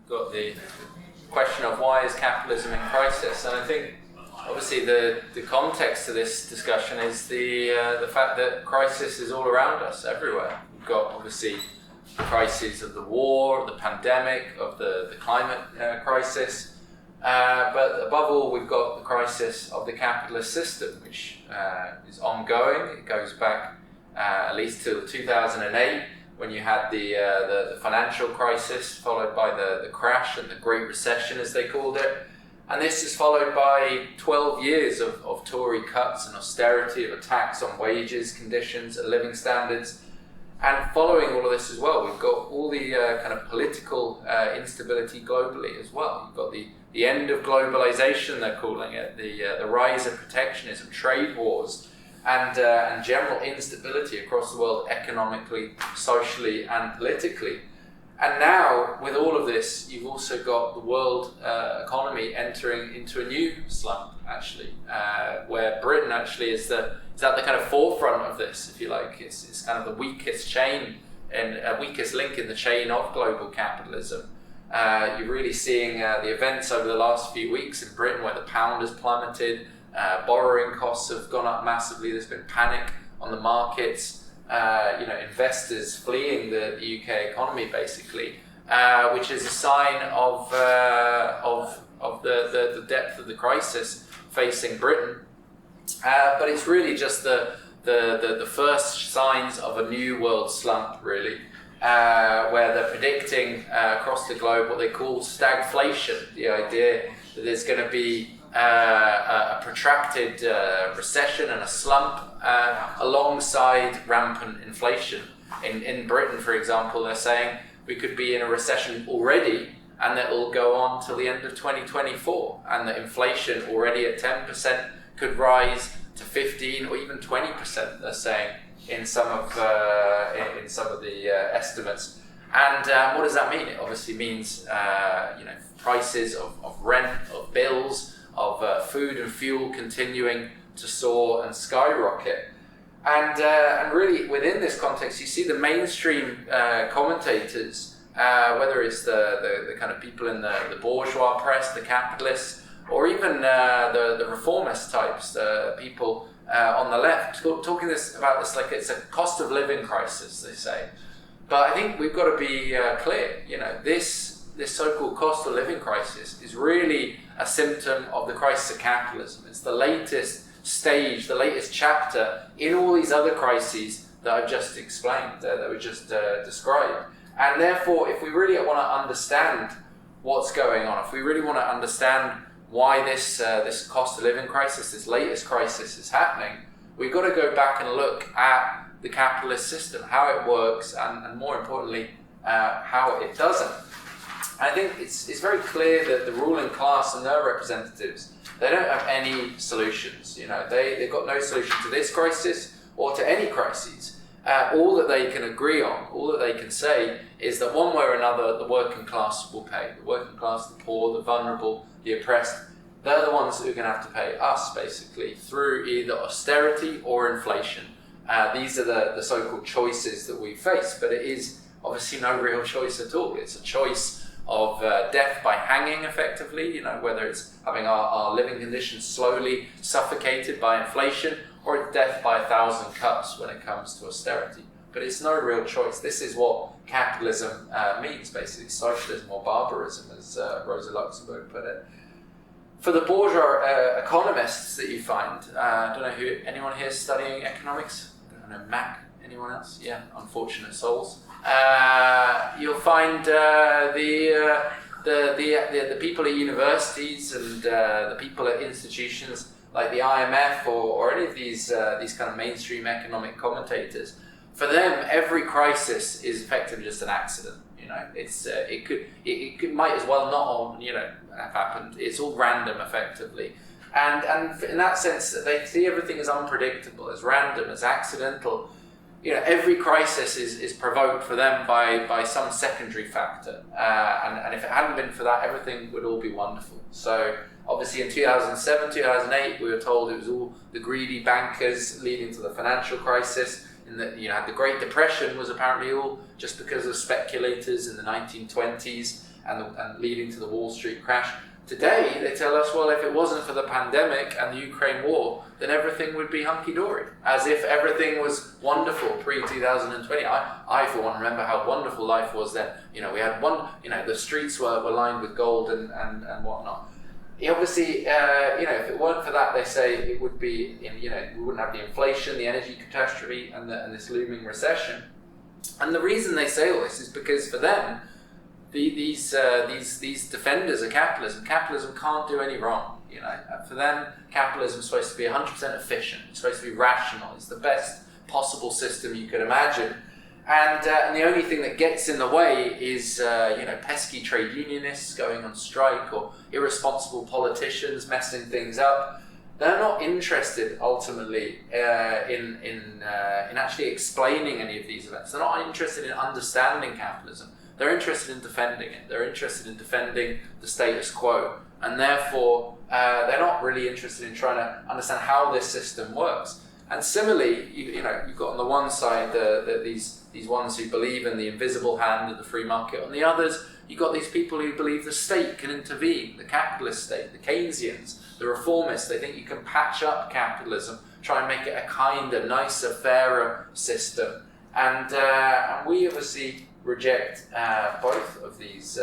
got the question of why is capitalism in crisis, and I think obviously the context of this discussion is the fact that crisis is all around us, everywhere. We've got obviously the crises of the war, the pandemic, of the climate crisis, but above all we've got the crisis of the capitalist system, which is ongoing. It goes back at least till 2008, when you had the financial crisis, followed by the crash and the Great Recession, as they called it. And this is followed by 12 years of Tory cuts and austerity, of attacks on wages, conditions, and living standards. And following all of this as well, we've got all the kind of political instability globally as well. You've got the end of globalization, they're calling it, the rise of protectionism, trade wars, and general instability across the world, economically, socially, and politically. And now, with all of this, you've also got the world economy entering into a new slump, actually, where Britain actually is at the kind of forefront of this, if you like. It's kind of the weakest chain and weakest link in the chain of global capitalism. You're really seeing the events over the last few weeks in Britain, where the pound has plummeted, borrowing costs have gone up massively, there's been panic on the markets. Investors fleeing the UK economy, basically, which is a sign of the depth of the crisis facing Britain. But it's really just the first signs of a new world slump, really, where they're predicting across the globe what they call stagflation, the idea that there's going to be a protracted recession and a slump alongside rampant inflation. In Britain, for example, they're saying we could be in a recession already, and that will go on till the end of 2024, and that inflation already at 10% could rise to 15 or even 20%, they're saying, in some of the estimates. And what does that mean? It obviously means prices of rent, of bills, of food and fuel continuing to soar and skyrocket. And really within this context, you see the mainstream commentators, whether it's the kind of people in the bourgeois press, the capitalists, or even the reformist types, the people on the left, talking about this like it's a cost of living crisis, they say. But I think we've got to be clear, this so-called cost of living crisis is really a symptom of the crisis of capitalism. It's the latest stage, the latest chapter in all these other crises that I've just explained, that we just described. And therefore, if we really want to understand what's going on, if we really want to understand why this cost of living crisis, this latest crisis is happening, we've got to go back and look at the capitalist system, how it works, and more importantly, how it doesn't. I think it's very clear that the ruling class and their representatives, they don't have any solutions. They've got no solution to this crisis or to any crises. All that they can agree on, all that they can say, is that one way or another, the working class will pay. The working class, the poor, the vulnerable, the oppressed, they're the ones who are going to have to pay us, basically, through either austerity or inflation. These are the so-called choices that we face, but it is obviously no real choice at all. It's a choice of death by hanging, effectively, whether it's having our living conditions slowly suffocated by inflation, or it's death by 1,000 cuts when it comes to austerity. But it's no real choice. This is what capitalism means, basically, socialism or barbarism, as Rosa Luxemburg put it. For the bourgeois economists that you find, I don't know anyone here studying economics? I don't know, Mac, anyone else? Yeah, unfortunate souls. You'll find the people at universities and the people at institutions like the IMF or any of these kind of mainstream economic commentators. For them, every crisis is effectively just an accident. It might as well not have happened. It's all random, effectively. And in that sense, they see everything as unpredictable, as random, as accidental. Every crisis is provoked for them by some secondary factor. And if it hadn't been for that, everything would all be wonderful. So obviously in 2007, 2008, we were told it was all the greedy bankers leading to the financial crisis. And that the Great Depression was apparently all just because of speculators in the 1920s. and leading to the Wall Street crash. Today, they tell us, well, if it wasn't for the pandemic and the Ukraine war, then everything would be hunky-dory, as if everything was wonderful pre-2020. I, for one, remember how wonderful life was then. We had the streets were lined with gold and whatnot. Obviously, if it weren't for that, they say it would be, we wouldn't have the inflation, the energy catastrophe, and this looming recession. And the reason they say all this is because for them, these defenders of capitalism can't do any wrong. For them, capitalism is supposed to be 100% efficient. It's supposed to be rational. It's the best possible system you could imagine. And the only thing that gets in the way is pesky trade unionists going on strike or irresponsible politicians messing things up. They're not interested ultimately in actually explaining any of these events. They're not interested in understanding capitalism. They're interested in defending it. They're interested in defending the status quo. And therefore, they're not really interested in trying to understand how this system works. And similarly, you've got on the one side these ones who believe in the invisible hand of the free market. On the others, you've got these people who believe the state can intervene, the capitalist state, the Keynesians, the reformists. They think you can patch up capitalism, try and make it a kinder, nicer, fairer system. And we obviously reject both of these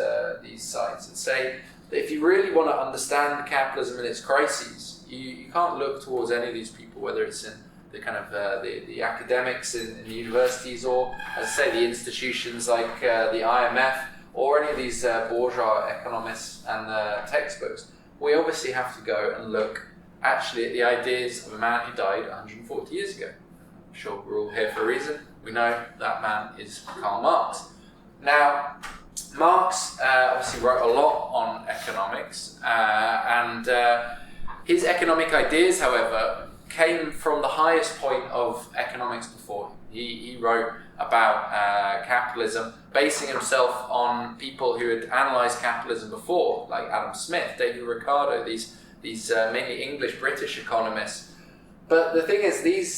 sides and say that if you really want to understand capitalism and its crises, you can't look towards any of these people, whether it's in the kind of the academics in the universities, or as I say, the institutions like the IMF, or any of these bourgeois economists and textbooks. We obviously have to go and look actually at the ideas of a man who died 140 years ago. I'm sure we're all here for a reason. We know that man is Karl Marx. Now, Marx obviously wrote a lot on economics, and his economic ideas, however, came from the highest point of economics before. He wrote about capitalism, basing himself on people who had analysed capitalism before, like Adam Smith, David Ricardo, these mainly English, British economists. But the thing is, these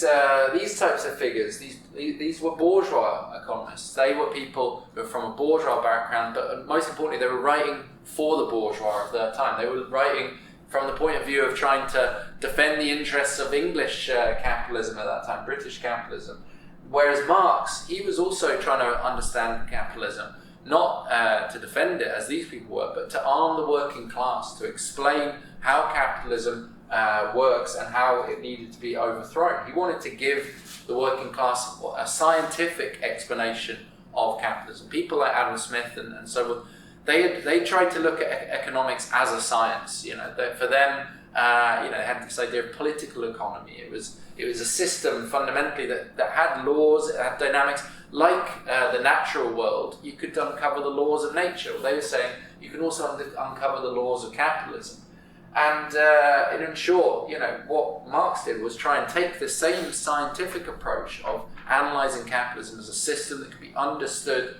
types of figures, these were bourgeois economists. They were people who were from a bourgeois background, but most importantly, they were writing for the bourgeois of their time. They were writing from the point of view of trying to defend the interests of English capitalism at that time, British capitalism. Whereas Marx, he was also trying to understand capitalism, not to defend it as these people were, but to arm the working class, to explain how capitalism works and how it needed to be overthrown. He wanted to give the working class a scientific explanation of capitalism. People like Adam Smith and so on, they tried to look at economics as a science. For them, they had this idea of political economy. It was a system fundamentally that had laws, it had dynamics. Like the natural world, you could uncover the laws of nature. They were saying you can also uncover the laws of capitalism. And in short, what Marx did was try and take the same scientific approach of analysing capitalism as a system that could be understood,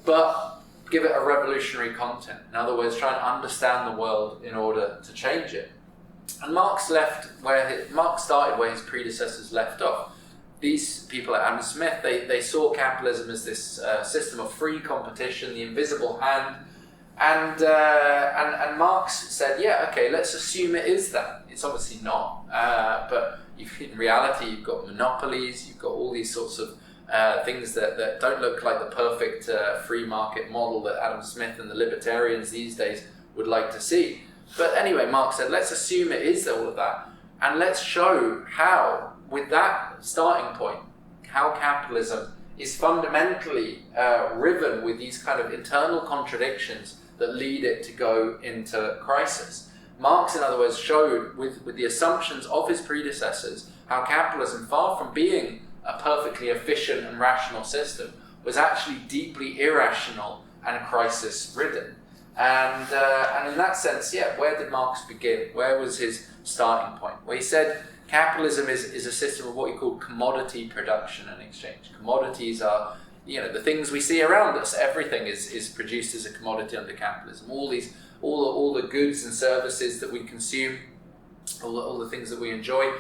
but give it a revolutionary content. In other words, try and understand the world in order to change it. And Marx started where his predecessors left off. These people like Adam Smith, they saw capitalism as this system of free competition, the invisible hand. And Marx said, yeah, okay, let's assume it is that. It's obviously not, but in reality, you've got monopolies, you've got all these sorts of things that don't look like the perfect free market model that Adam Smith and the libertarians these days would like to see. But anyway, Marx said, let's assume it is all of that, and let's show how, with that starting point, how capitalism is fundamentally riven with these kind of internal contradictions that lead it to go into crisis. Marx, in other words, showed with the assumptions of his predecessors how capitalism, far from being a perfectly efficient and rational system, was actually deeply irrational and crisis-ridden. And in that sense, where did Marx begin? Where was his starting point? Well, he said capitalism is a system of what he called commodity production and exchange. Commodities are the things we see around us. Everything is produced as a commodity under capitalism. All the goods and services that we consume, all the things that we enjoy,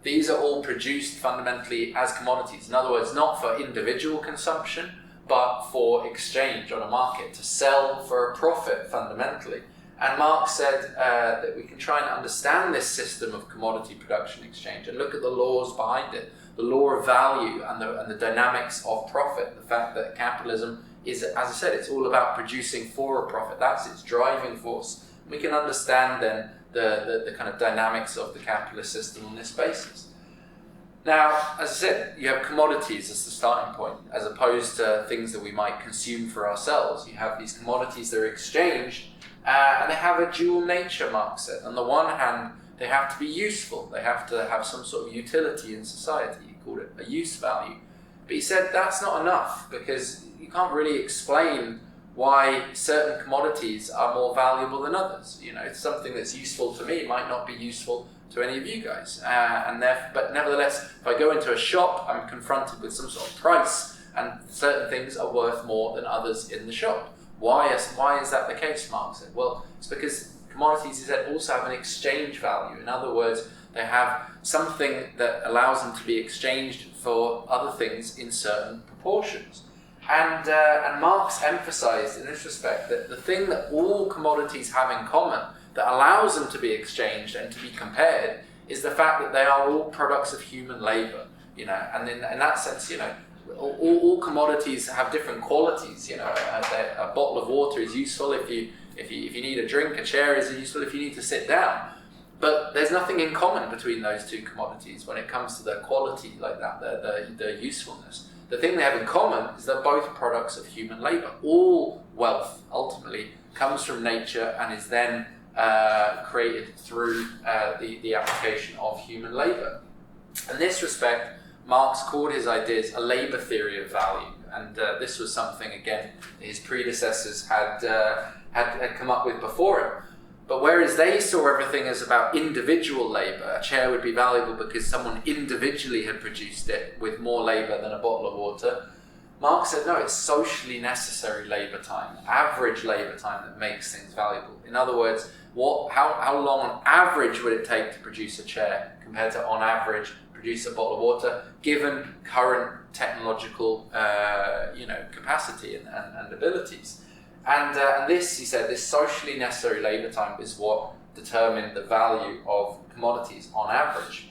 these are all produced fundamentally as commodities. In other words, not for individual consumption, but for exchange on a market, to sell for a profit fundamentally. And Marx said that we can try and understand this system of commodity production exchange and look at the laws behind it, the law of value and the dynamics of profit, the fact that capitalism is, as I said, it's all about producing for a profit. That's its driving force. We can understand then the kind of dynamics of the capitalist system on this basis. Now, as I said, you have commodities as the starting point, as opposed to things that we might consume for ourselves. You have these commodities that are exchanged, and they have a dual nature, Marx said. On the one hand, they have to be useful. They have to have some sort of utility in society. He called it a use value. But he said that's not enough, because you can't really explain why certain commodities are more valuable than others. You know, it's something that's useful to me might not be useful to any of you guys. But nevertheless, if I go into a shop, I'm confronted with some sort of price, and certain things are worth more than others in the shop. Why is that the case, Marx said? Well, it's because commodities, he said, also have an exchange value. In other words, they have something that allows them to be exchanged for other things in certain proportions. And Marx emphasized in this respect that the thing that all commodities have in common that allows them to be exchanged and to be compared is the fact that they are all products of human labor, you know, and in that sense, you know, all commodities have different qualities. You know, a bottle of water is useful if you need a drink. A chair is useful if you need to sit down. But there's nothing in common between those two commodities when it comes to their quality like that, their usefulness. The thing they have in common is they're both products of human labor. All wealth ultimately comes from nature and is then created through the application of human labor. In this respect, Marx called his ideas a labor theory of value, and this was something, again, his predecessors had come up with before him. But whereas they saw everything as about individual labor, a chair would be valuable because someone individually had produced it with more labor than a bottle of water, Marx said, no, it's socially necessary labor time, average labor time, that makes things valuable. In other words, how long on average would it take to produce a chair compared to on average produce a bottle of water, given current technological capacity and abilities. And this, he said, this socially necessary labor time is what determined the value of commodities on average.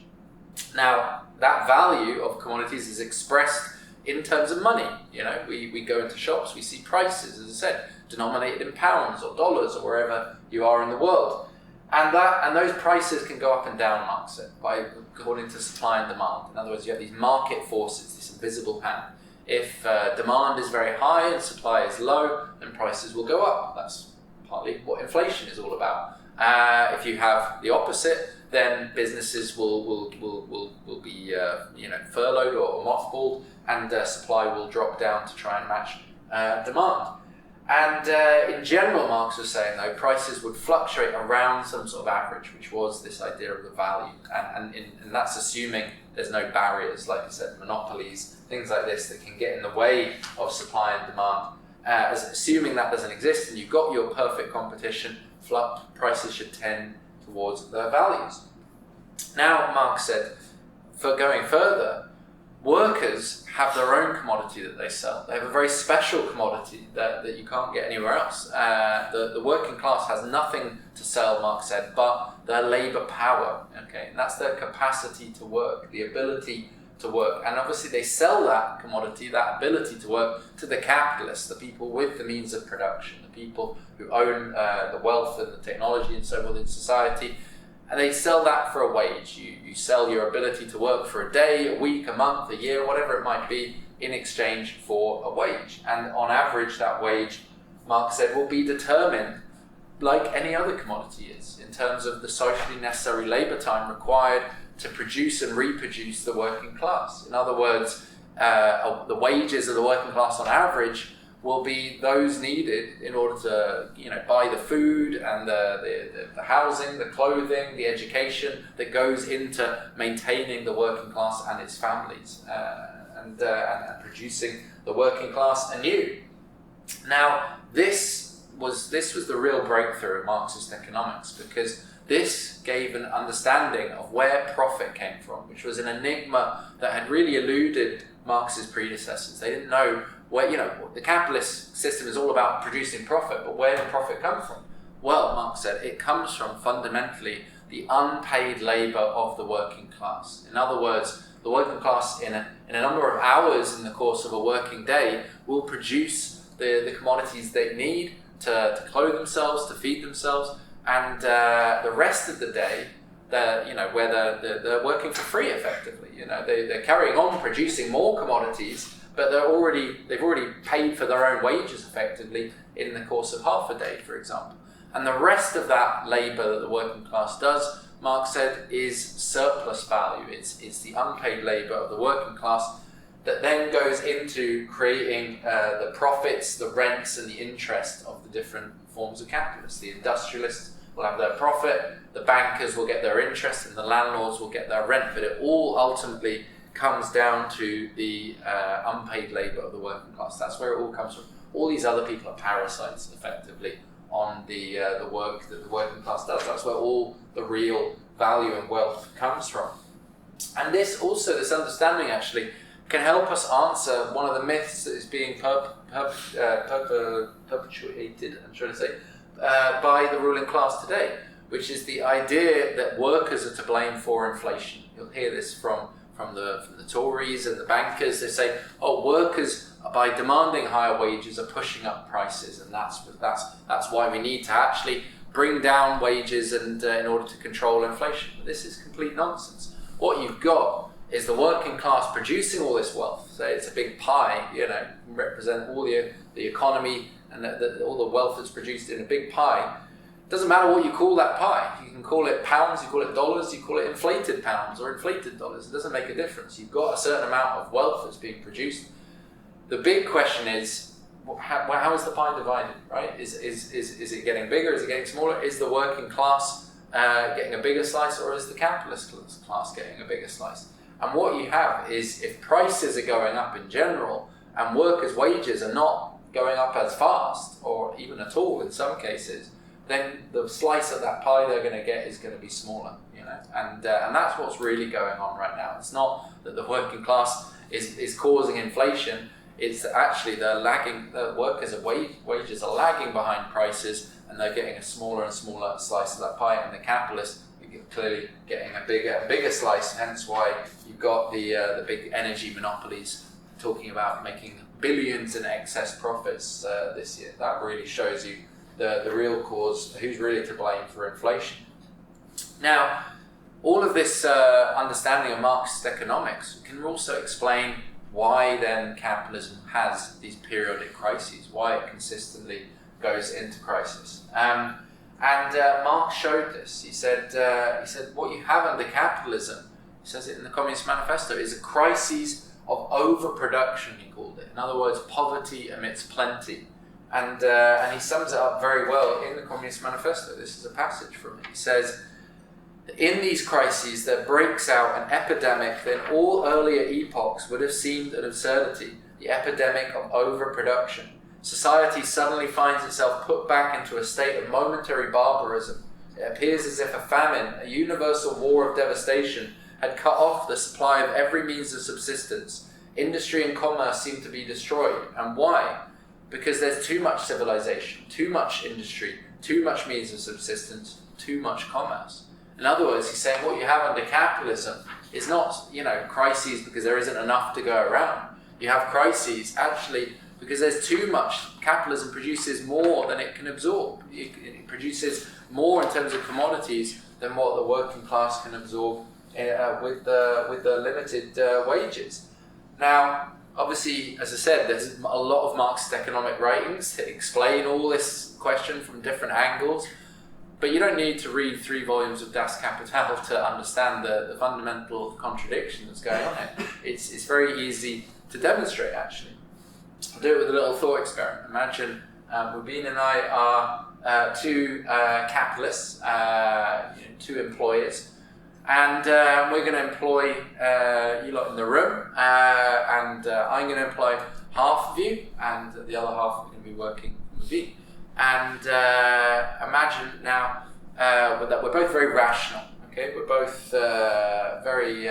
Now, that value of commodities is expressed in terms of money. You know, we go into shops, we see prices, as I said, denominated in pounds or dollars or wherever you are in the world. And those prices can go up and down, Marx said, according to supply and demand. In other words, you have these market forces, this invisible hand. If demand is very high and supply is low, then prices will go up. That's partly what inflation is all about. If you have the opposite, then businesses will be furloughed or mothballed, and supply will drop down to try and match demand. And in general, Marx was saying, though, prices would fluctuate around some sort of average, which was this idea of the value. And that's assuming there's no barriers, like I said, monopolies, things like this that can get in the way of supply and demand. Assuming that doesn't exist and you've got your perfect competition, prices should tend towards their values. Now, Marx said, for going further, workers have their own commodity that they sell. They have a very special commodity that you can't get anywhere else. The working class has nothing to sell, Marx said, but their labour power. Okay, and that's their capacity to work, the ability to work. And obviously they sell that commodity, that ability to work, to the capitalists, the people with the means of production, the people who own the wealth and the technology and so forth in society. And they sell that for a wage. You sell your ability to work for a day, a week, a month, a year, whatever it might be, in exchange for a wage. And on average, that wage, Marx said, will be determined like any other commodity is, in terms of the socially necessary labour time required to produce and reproduce the working class. In other words, the wages of the working class on average will be those needed in order to, buy the food and the housing, the clothing, the education that goes into maintaining the working class and its families, and producing the working class anew. Now, this was the real breakthrough in Marxist economics, because this gave an understanding of where profit came from, which was an enigma that had really eluded Marx's predecessors. They didn't know where, the capitalist system is all about producing profit, but where does profit come from? Well, Marx said, it comes from fundamentally the unpaid labour of the working class. In other words, the working class in a number of hours in the course of a working day will produce the commodities they need to clothe themselves, to feed themselves, and the rest of the day, where they're working for free effectively. They're carrying on producing more commodities, but they've already paid for their own wages effectively in the course of half a day, for example. And the rest of that labour that the working class does, Marx said, is surplus value. It's the unpaid labour of the working class that then goes into creating the profits, the rents, and the interest of the different forms of capitalists. The industrialists will have their profit, the bankers will get their interest, and the landlords will get their rent. But it all ultimately comes down to the unpaid labour of the working class. That's where it all comes from. All these other people are parasites, effectively, on the work that the working class does. That's where all the real value and wealth comes from. And this understanding actually can help us answer one of the myths that is being perpetuated, by the ruling class today, which is the idea that workers are to blame for inflation. You'll hear this from the Tories and the bankers. They say, workers, by demanding higher wages, are pushing up prices, and that's why we need to actually bring down wages and in order to control inflation. But this is complete nonsense. What you've got is the working class producing all this wealth. So it's a big pie, represent all the economy and all the wealth that's produced in a big pie. It doesn't matter what you call that pie. You can call it pounds, you call it dollars, you call it inflated pounds or inflated dollars. It doesn't make a difference. You've got a certain amount of wealth that's being produced. The big question is, how is the pie divided, right? Is it getting bigger? Is it getting smaller? Is the working class getting a bigger slice, or is the capitalist class getting a bigger slice? And what you have is, if prices are going up in general and workers' wages are not going up as fast, or even at all in some cases, then the slice of that pie they're going to get is going to be smaller, and that's what's really going on right now. It's not that the working class is causing inflation. It's actually the workers' wages are lagging behind prices, and they're getting a smaller and smaller slice of that pie, and the capitalists are clearly getting a bigger slice, hence why you've got the big energy monopolies talking about making billions in excess profits this year. That really shows you the real cause, who's really to blame for inflation. Now, all of this understanding of Marxist economics can also explain why then capitalism has these periodic crises, why it consistently goes into crisis. And Marx showed this. He said what you have under capitalism, he says it in the Communist Manifesto, is a crisis of overproduction, he called it. In other words, poverty amidst plenty. And he sums it up very well in the Communist Manifesto. This is a passage from it. He says, in these crises there breaks out an epidemic that in all earlier epochs would have seemed an absurdity, the epidemic of overproduction. Society suddenly finds itself put back into a state of momentary barbarism. It appears as if a famine, a universal war of devastation, had cut off the supply of every means of subsistence. Industry and commerce seem to be destroyed. And why? Because there's too much civilization, too much industry, too much means of subsistence, too much commerce. In other words, he's saying what you have under capitalism is not, crises because there isn't enough to go around. You have crises actually because there's too much. Capitalism produces more than it can absorb. It produces more in terms of commodities than what the working class can absorb with the limited wages. Now, obviously, as I said, there's a lot of Marxist economic writings to explain all this question from different angles. But you don't need to read 3 volumes of Das Kapital to understand the fundamental contradiction that's going on here. It's very easy to demonstrate, actually. I'll do it with a little thought experiment. Imagine Rubin and I are 2 capitalists, 2 employers, and we're going to employ you lot in the room, and I'm going to employ half of you, and the other half are going to be working with me. And imagine now that we're both very rational, okay? We're both very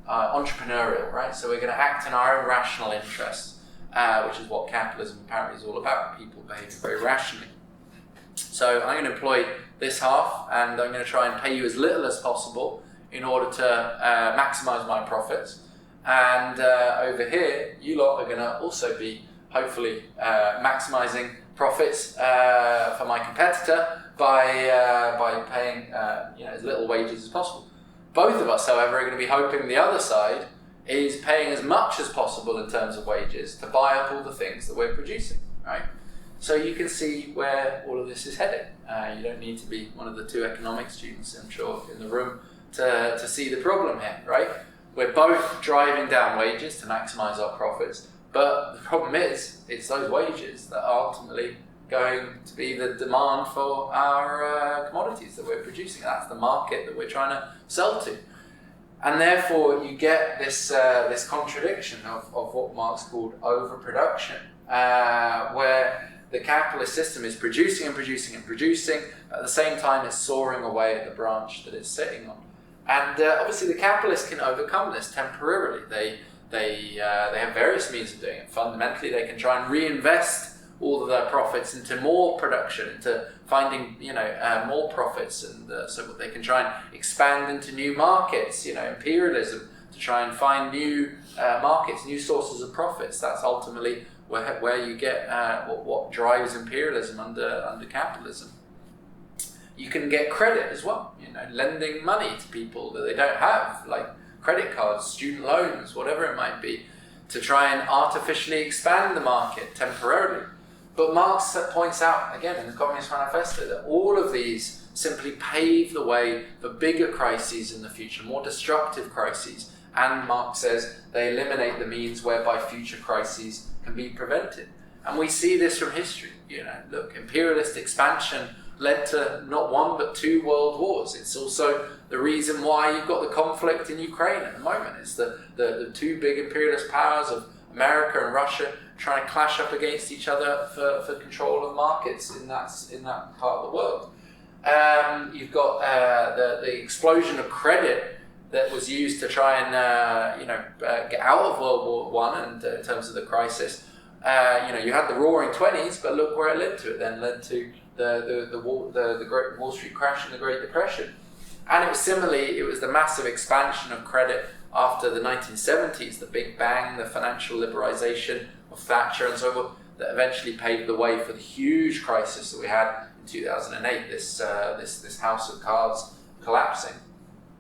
entrepreneurial, right? So we're going to act in our own rational interests. which is what capitalism apparently is all about, people behaving very rationally. So I'm going to employ this half, and I'm going to try and pay you as little as possible in order to maximize my profits. And over here, you lot are going to also be hopefully maximizing profits for my competitor by paying as little wages as possible. Both of us, however, are going to be hoping the other side is paying as much as possible in terms of wages to buy up all the things that we're producing, right? So you can see where all of this is heading. You don't need to be one of the two economics students, I'm sure, in the room to see the problem here, right? We're both driving down wages to maximize our profits, but the problem is, it's those wages that are ultimately going to be the demand for our commodities that we're producing. That's the market that we're trying to sell to. And therefore, you get this contradiction of what Marx called overproduction, where the capitalist system is producing and producing and producing, at the same time it's soaring away at the branch that it's sitting on. And obviously the capitalists can overcome this temporarily. They have various means of doing it. Fundamentally, they can try and reinvest all of their profits into more production, into finding more profits, and so that they can try and expand into new markets. Imperialism, to try and find new markets, new sources of profits. That's ultimately where you get what drives imperialism under capitalism. You can get credit as well, lending money to people that they don't have, like credit cards, student loans, whatever it might be, to try and artificially expand the market temporarily. But Marx points out, again, in the Communist Manifesto, that all of these simply pave the way for bigger crises in the future, more destructive crises. And Marx says they eliminate the means whereby future crises can be prevented. And we see this from history. Look, imperialist expansion led to not one but two world wars. It's also the reason why you've got the conflict in Ukraine at the moment. It's the two big imperialist powers of America and Russia trying to clash up against each other for control of markets in that part of the world. You've got the explosion of credit that was used to try and get out of World War I, and in terms of the crisis. You had the Roaring '20s, but look where it led to. It then led to the Great Wall Street crash and the Great Depression. And it was the massive expansion of credit after the 1970s, the Big Bang, the financial liberalization of Thatcher and so forth, that eventually paved the way for the huge crisis that we had in 2008, this house of cards collapsing.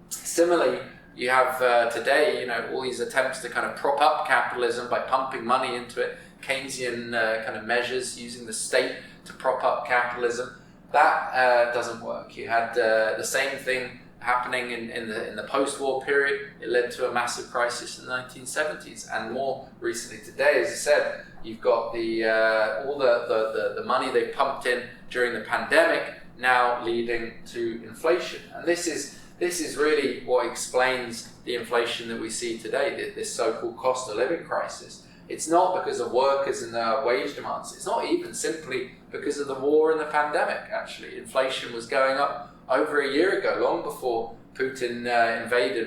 Similarly, you have today, all these attempts to kind of prop up capitalism by pumping money into it, Keynesian kind of measures using the state to prop up capitalism. That doesn't work. You had the same thing happening in the post-war period. It led to a massive crisis in the 1970s, and more recently today, as I said, you've got all the money they pumped in during the pandemic now leading to inflation. And this is really what explains the inflation that we see today, this so-called cost of living crisis. It's not because of workers and their wage demands. It's not even simply because of the war and the pandemic, actually. Inflation was going up over a year ago, long before Putin invaded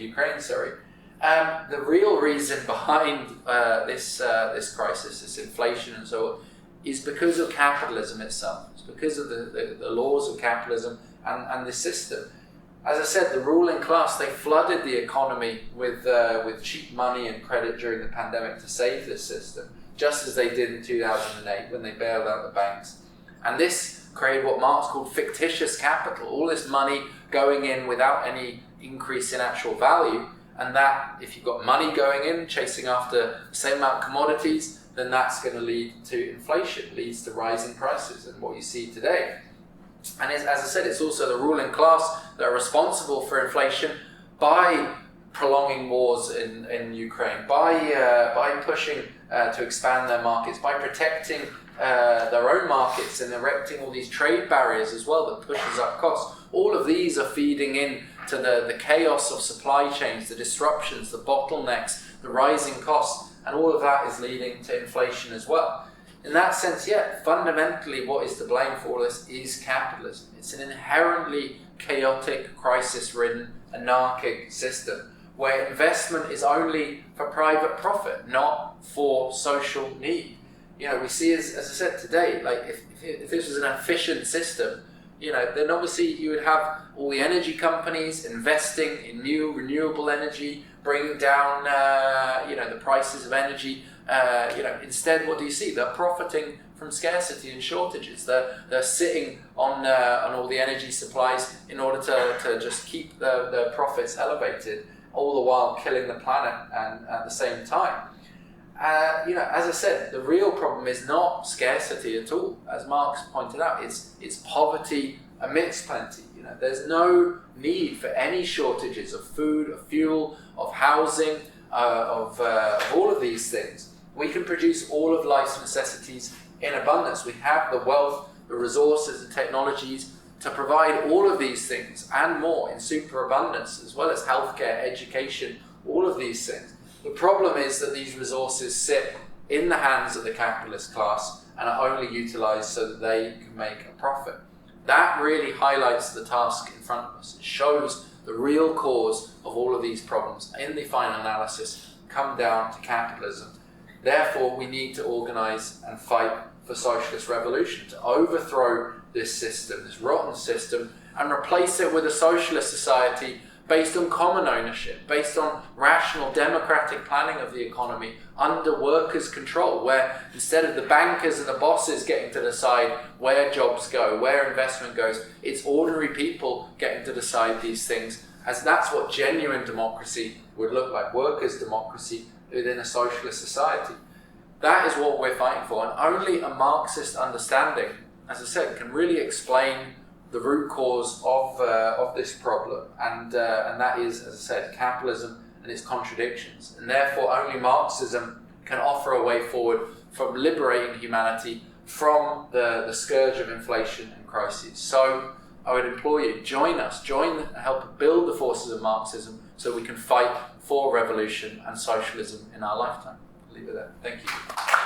Ukraine, sorry. The real reason behind this crisis, this inflation and so on, is because of capitalism itself. It's because of the laws of capitalism and the system. As I said, the ruling class, they flooded the economy with cheap money and credit during the pandemic to save this system, just as they did in 2008 when they bailed out the banks. And this created what Marx called fictitious capital, all this money going in without any increase in actual value. And that, if you've got money going in, chasing after the same amount of commodities, then that's going to lead to inflation, leads to rising prices, and what you see today. And as I said, it's also the ruling class that are responsible for inflation by prolonging wars in Ukraine, by pushing to expand their markets, by protecting their own markets and erecting all these trade barriers as well that pushes up costs. All of these are feeding in to the chaos of supply chains, the disruptions, the bottlenecks, the rising costs, and all of that is leading to inflation as well. In that sense, fundamentally what is to blame for all this is capitalism. It's an inherently chaotic, crisis-ridden, anarchic system where investment is only for private profit, not for social need. You know, we see, as I said today, like if this was an efficient system, you know, then obviously you would have all the energy companies investing in new renewable energy, bringing down, the prices of energy. Instead, what do you see? They're profiting from scarcity and shortages. They're sitting on all the energy supplies in order to just keep the profits elevated, all the while killing the planet and at the same time. As I said, the real problem is not scarcity at all. As Marx pointed out, it's poverty amidst plenty. You know, there's no need for any shortages of food, of fuel, of housing, of all of these things. We can produce all of life's necessities in abundance. We have the wealth, the resources, the technologies to provide all of these things and more in superabundance, as well as healthcare, education, all of these things. The problem is that these resources sit in the hands of the capitalist class and are only utilised so that they can make a profit. That really highlights the task in front of us. It shows the real cause of all of these problems in the final analysis come down to capitalism. Therefore, we need to organise and fight for socialist revolution, to overthrow this system, this rotten system, and replace it with a socialist society based on common ownership, based on rational democratic planning of the economy under workers' control, where instead of the bankers and the bosses getting to decide where jobs go, where investment goes, it's ordinary people getting to decide these things, as that's what genuine democracy would look like, workers' democracy within a socialist society. That is what we're fighting for, and only a Marxist understanding, as I said, can really explain the root cause of this problem, and that is, as I said, capitalism and its contradictions. And therefore, only Marxism can offer a way forward from liberating humanity from the scourge of inflation and crises. So I would implore you, join us, help build the forces of Marxism so we can fight for revolution and socialism in our lifetime. I'll leave it there. Thank you.